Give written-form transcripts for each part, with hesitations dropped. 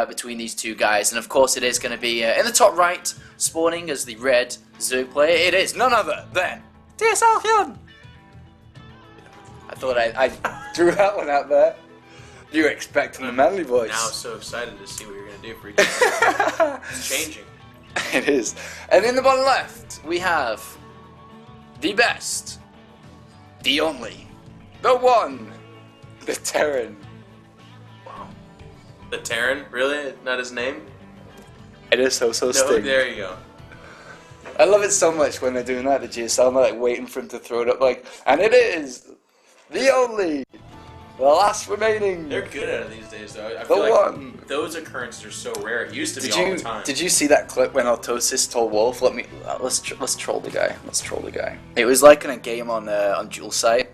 between these two guys. And of course it is going to be in the top right, spawning as the red Zerg player. It is none other than TSL.Hyun! I thought I drew that one out there. You were expecting the manly voice. Now I'm so excited to see what you're going to do for each other. It's changing. It is. And in the bottom left, we have the best, the only, the one, the Terran. Wow. The Terran? Really? Not his name? It is Sting. No, there you go. I love it so much when they're doing that, the GSL, and they're like waiting for him to throw it up, like, and it is the only, the last remaining. They're good at it these days, though. I the feel like one. those occurrences are so rare. It used to be all the time. Did you see that clip when Autosis told Wolf, let's troll the guy. Let's troll the guy. It was like in a game on Dual Sight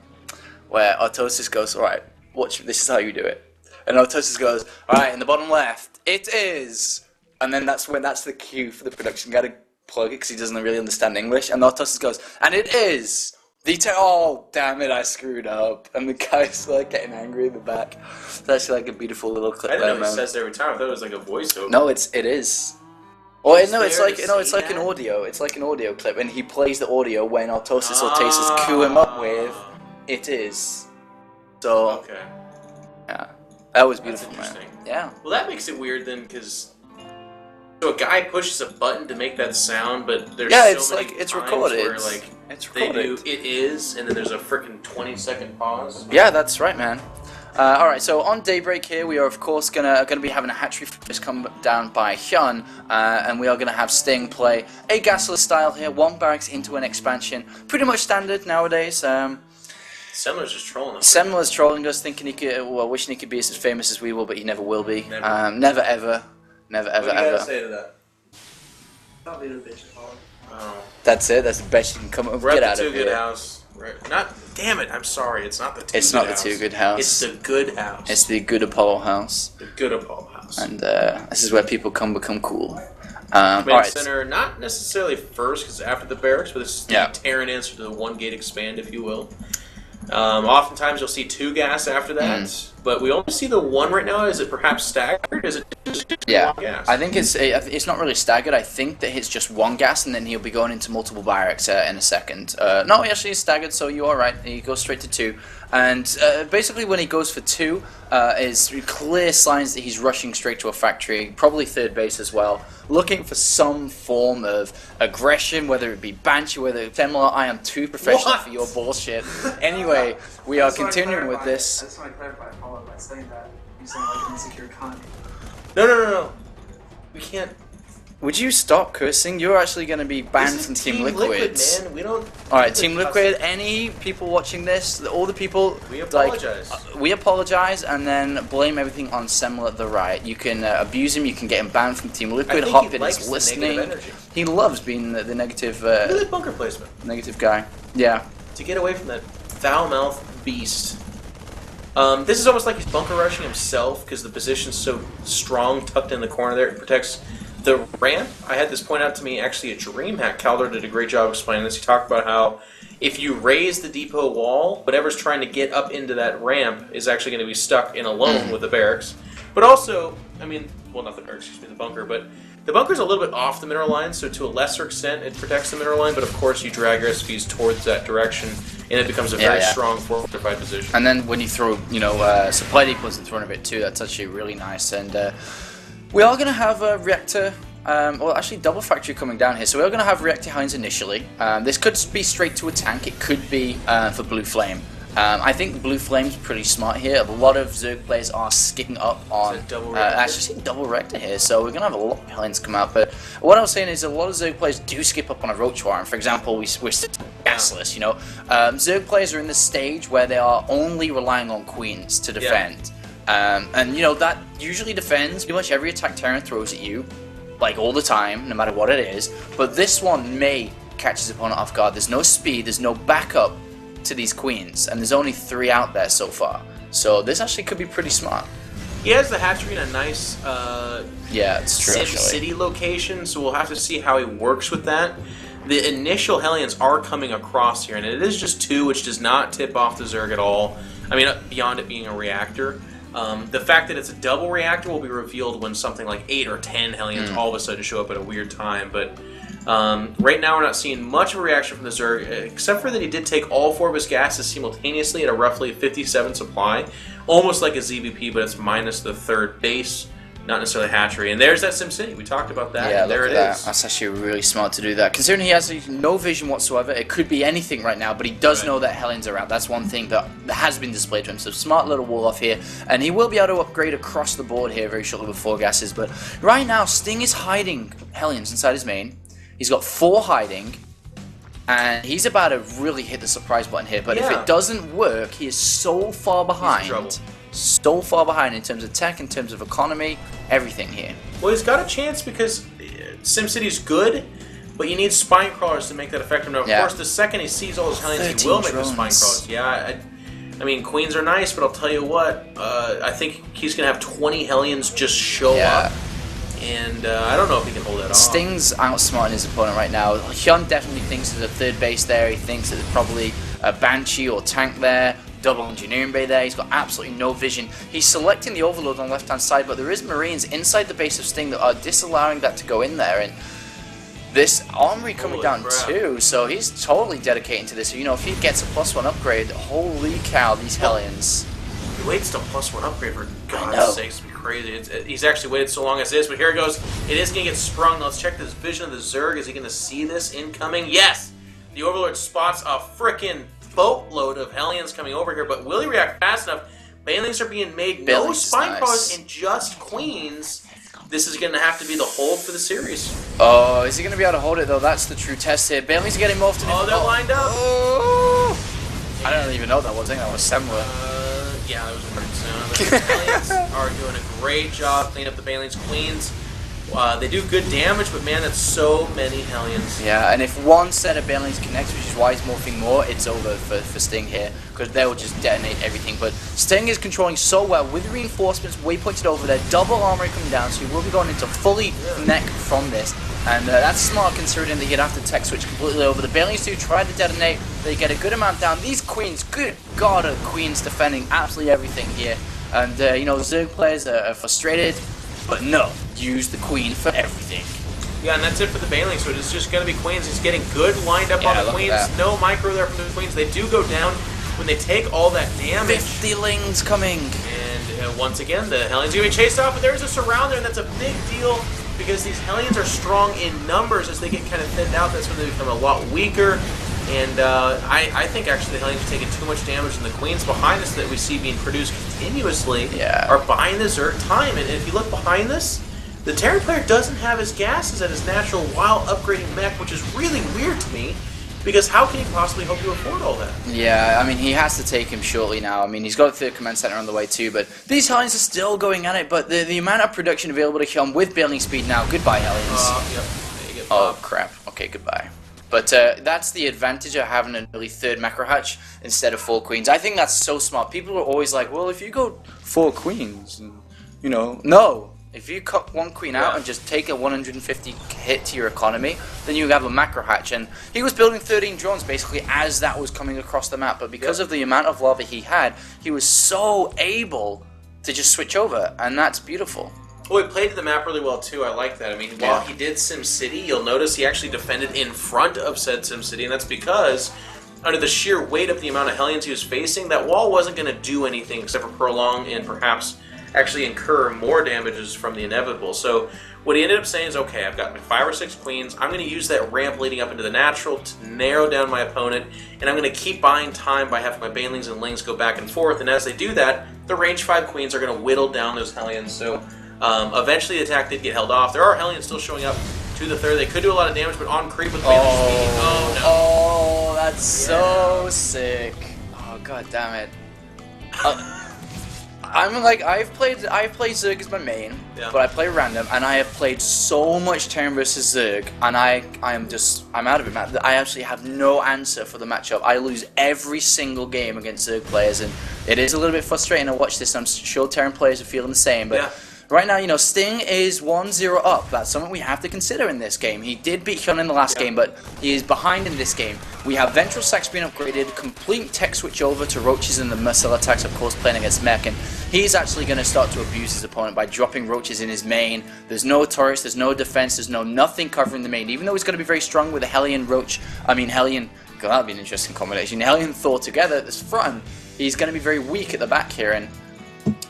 where Autosis goes, all right, watch. This is how you do it. And Autosis goes, all right, in the bottom left, it is. And then that's the cue for the production guy to plug it because he doesn't really understand English. And Autosis goes, and it is. Oh, damn it, I screwed up. And the guy's like getting angry in the back. It's actually like a beautiful little clip. I didn't know he says it every time. I thought it was like a voiceover. No, it is. Well, no, it's like an audio. It's like an audio clip, and he plays the audio when Autosis or Tasis cue him up with "It is." So okay, yeah, that was beautiful, man. Yeah. Well, that makes it weird then, because so a guy pushes a button to make that sound, but there's so many it's times recorded. where like they do "it is," and then there's a freaking 20-second pause. Yeah, that's right, man. All right, so on Daybreak here, we are of course gonna be having a hatchery first come down by Hyun, and we are gonna have Sting play a gasless style here, one barracks into an expansion, pretty much standard nowadays. Semler's just trolling us. Semler's trolling us, thinking he could, wishing he could be as famous as we will, but he never will be. Never. Never ever, never ever What do you ever. gotta say to that? Not being a bitch at all. Oh. That's it. That's the best you can come up with. We're Get at out the of Too here. Good House. Right. Not. Damn it! I'm sorry. It's not the Too Good House. It's not the Too Good House. It's the Good House. It's the Good Apollo House. The Good Apollo House. And this is where people become cool. Command all right. Center, not necessarily first, because after the barracks, but it's the Terran answer to the one gate expand, if you will. Oftentimes you'll see two gas after that, but we only see the one right now. Is it perhaps staggered? Is it just one gas? I think it's not really staggered. I think that it's just one gas, and then he'll be going into multiple barracks in a second. No, he actually is staggered, so you are right. He goes straight to two, and basically when he goes for two, is clear signs that he's rushing straight to a factory, probably third base as well, looking for some form of aggression, whether it be Banshee, whether it's Semler. I am too professional for your bullshit. Anyway, we are continuing with this. I just want to clarify Apollo by saying that. You sound like an insecure cunt. No. We can't. Would you stop cursing? You're actually going to be banned from Team Liquid. Man. We don't. Alright, Team Liquid, any people watching this, all the people... We apologize. We apologize and then blame everything on Semler the Riot. You can abuse him, you can get him banned from Team Liquid. Hotbit is listening. He loves being the negative... Really bunker placement. Negative guy. Yeah. To get away from that foul-mouthed beast. This is almost like he's bunker rushing himself, because the position's so strong, tucked in the corner there. It protects the ramp. I had this point out to me, actually, a DreamHack. Calder did a great job explaining this. He talked about how if you raise the depot wall, whatever's trying to get up into that ramp is actually going to be stuck in alone with the barracks. But also, I mean, well, not the barracks, excuse me, the bunker, but the bunker's a little bit off the mineral line, so to a lesser extent it protects the mineral line, but of course you drag your SPs towards that direction, and it becomes a very strong fortified position. And then when you throw, supply depots in front of it too, that's actually really nice. And we are going to have a reactor, well actually double factory coming down here, so we are going to have reactor Heinz initially. This could be straight to a tank, it could be for Blue Flame. I think Blue Flame's pretty smart here. A lot of Zerg players are skipping up on actually double Rector here, so we're going to have a lot of Heinz come out. But what I was saying is a lot of Zerg players do skip up on a Roach Warren. For example, we're still gasless, Zerg players are in the stage where they are only relying on Queens to defend. And that usually defends pretty much every attack Terran throws at you, like all the time, no matter what it is. But this one may catch his opponent off guard. There's no speed, there's no backup to these Queens, and there's only 3 out there so far. So this actually could be pretty smart. He has the hatchery in a nice it's true, city location, so we'll have to see how he works with that. The initial Hellions are coming across here, and it is just 2, which does not tip off the Zerg at all. I mean, beyond it being a reactor. The fact that it's a double reactor will be revealed when something like 8 or 10 Hellions all of a sudden show up at a weird time. But right now we're not seeing much of a reaction from the Zerg, except for that he did take all 4 of his gases simultaneously at a roughly 57 supply. Almost like a ZVP, but it's minus the 3rd base. Not necessarily hatchery. And there's that SimCity. We talked about that. Yeah, and there it is. That's actually really smart to do that. Considering he has no vision whatsoever, it could be anything right now, but he does know that Hellions are out. That's one thing that has been displayed to him. So smart little wall off here. And he will be able to upgrade across the board here very shortly with 4 gases. But right now, Sting is hiding Hellions inside his main. He's got 4 hiding. And he's about to really hit the surprise button here. But if it doesn't work, he is so far behind. So far behind in terms of tech, in terms of economy, everything here. Well, he's got a chance because SimCity's good, but you need spine crawlers to make that effective. Now, of course, the second he sees all those Hellions, he will make the spine crawlers. Yeah, I mean, Queens are nice, but I'll tell you what, I think he's going to have 20 Hellions just show up. And I don't know if he can hold that off. Sting's outsmarting his opponent right now. Hyun definitely thinks there's a 3rd base there. He thinks that there's probably a Banshee or tank there. Double engineering bay there. He's got absolutely no vision. He's selecting the overload on the left-hand side, but there is Marines inside the base of Sting that are disallowing that to go in there. And this armory coming down too, so he's totally dedicating to this. You know, if he gets a +1 upgrade, holy cow, these Hellions. He waits till +1 upgrade for God's sakes, to be crazy. He's actually waited so long as it is, but here it goes. It is going to get sprung. Let's check this vision of the Zerg. Is he going to see this incoming? Yes! The Overlord spots a frickin' boatload of Hellions coming over here, but will he react fast enough? Banelings are being made. No spine crawlers and just Queens. This is going to have to be the hold for the series. Oh, is he going to be able to hold it though? That's the true test here. Banelings are getting morphed in. Oh, they're lined up. Oh. I don't even know what that was. I think that was Semler. Yeah, that was pretty soon. The Hellions are doing a great job cleaning up the Banelings. Queens. They do good damage, but man, that's so many Hellions. Yeah, and if one set of Banelings connects, which is why he's morphing more, it's over for Sting here, because they will just detonate everything. But Sting is controlling so well with reinforcements waypointed over there, double armory coming down, so he will be going into fully mech from this. And that's smart considering that he'd have to tech switch completely over. The Banelings do try to detonate, they get a good amount down. These Queens, good God, are Queens defending absolutely everything here. And, you know, Zerg players are frustrated. But no, use the Queen for everything. Yeah, and that's it for the Banelings, so it's just going to be Queens. He's getting good lined up on the Queens. No micro there from the Queens. They do go down when they take all that damage. 50 Lings coming. And once again, the Hellions going to be chased off, but there's a surround there, and that's a big deal because these Hellions are strong in numbers. As they get kind of thinned out, that's when they become a lot weaker. And I think actually the Hellions are taking too much damage, and the Queens behind us that we see being produced continuously are buying the Zerg time. And if you look behind this, the Terran player doesn't have his gases at his natural while upgrading mech, which is really weird to me, because how can he possibly hope to afford all that? Yeah, I mean, he has to take him shortly now. I mean, he's got a 3rd command center on the way too, but these Hellions are still going at it, but the amount of production available to Hyun with building speed now, goodbye Hellions. Yep. There you go. Oh crap, okay, goodbye. But that's the advantage of having an early 3rd macro hatch instead of 4 Queens. I think that's so smart. People are always like, well, if you go 4 Queens, and, you know, no. If you cut 1 Queen out and just take a 150 hit to your economy, then you have a macro hatch. And he was building 13 drones basically as that was coming across the map. But because of the amount of lava he had, he was so able to just switch over. And that's beautiful. Well, he played the map really well, too. I like that. I mean, while he did SimCity, you'll notice he actually defended in front of said SimCity, and that's because under the sheer weight of the amount of Hellions he was facing, that wall wasn't going to do anything except for prolong and perhaps actually incur more damages from the inevitable. So what he ended up saying is, okay, I've got my 5 or 6 Queens, I'm going to use that ramp leading up into the natural to narrow down my opponent, and I'm going to keep buying time by having my Banelings and Lings go back and forth, and as they do that, the range 5 Queens are going to whittle down those Hellions. So eventually the attack did get held off. There are Hellions still showing up to the 3rd. They could do a lot of damage, but on creep with speed. Oh, no. Oh, that's so sick. Oh, god damn it. I'm like, I've played Zerg as my main, but I play random, and I have played so much Terran versus Zerg, and I'm out of it, man. I actually have no answer for the matchup. I lose every single game against Zerg players, and it is a little bit frustrating to watch this. I'm sure Terran players are feeling the same, but right now, you know, Sting is 1-0 up. That's something we have to consider in this game. He did beat Hyun in the last game, but he is behind in this game. We have Ventral Sacs being upgraded, complete tech switch over to Roaches and the missile attacks, of course, playing against Mech, and he's actually going to start to abuse his opponent by dropping roaches in his main. There's no turrets, there's no defense, there's nothing covering the main. Even though he's going to be very strong with a Hellion Hellion, God, that'd be an interesting combination. Hellion Thor together at this front, he's going to be very weak at the back here, and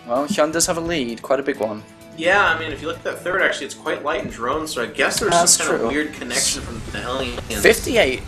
well, Hyun does have a lead, quite a big one. Yeah, I mean, if you look at that third, actually, it's quite light in drones, so I guess there's some kind of weird connection from the Hellion. 58.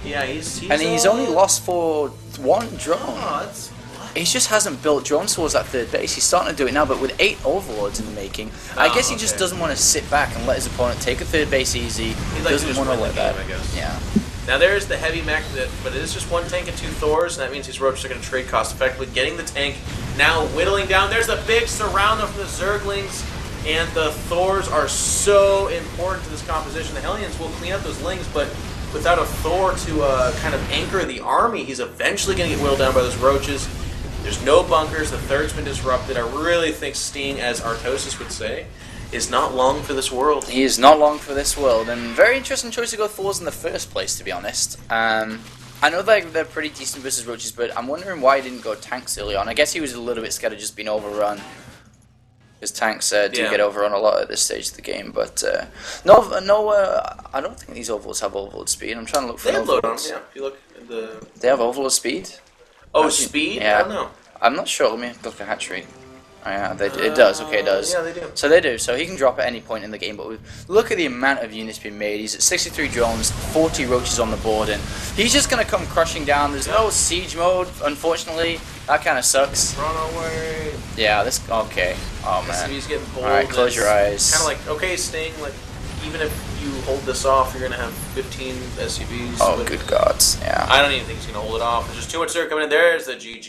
Yeah, he's and he's only lost for one drone. Oh, that's... He just hasn't built drones towards that third base. He's starting to do it now, but with 8 overlords in the making, I guess he just doesn't want to sit back and let his opponent take a third base easy. He'd He doesn't want to let that. I guess. Yeah. Now there's the heavy mech, but it is just one tank and 2 Thors, and that means these roaches are going to trade cost effectively. Getting the tank, now whittling down. There's a big surrounder from the Zerglings, and the Thors are so important to this composition. The Hellions will clean up those Lings, but without a Thor to kind of anchor the army, he's eventually going to get whittled down by those roaches. There's no bunkers, the third's been disrupted. I really think Sting, as Artosis would say, is not long for this world. He is not long for this world, and very interesting choice to go Thors in the first place, to be honest. I know they're pretty decent versus roaches, but I'm wondering why he didn't go tanks early on. I guess he was a little bit scared of just being overrun. Because tanks do get overrun a lot at this stage of the game, but I don't think these overlords have overload speed. I'm trying to look for overlords. They have load on them, yeah. If you look at the... They have overload speed? Oh, speed? Yeah. I don't know. I'm not sure. Let me look at hatchery. Oh, yeah, it does. Okay, it does. Yeah, they do. So they do. So he can drop at any point in the game. But look at the amount of units being made. He's at 63 drones, 40 roaches on the board, and he's just going to come crushing down. There's no siege mode, unfortunately. That kind of sucks. Run away. Yeah, this... Okay. Oh, man. He's getting bold. Alright, close your eyes. Kind of like, okay, Sting, like, even if you hold this off, you're going to have 15 SCVs. Oh, good gods. Yeah. I don't even think he's going to hold it off. There's just too much there coming in. There's the GG.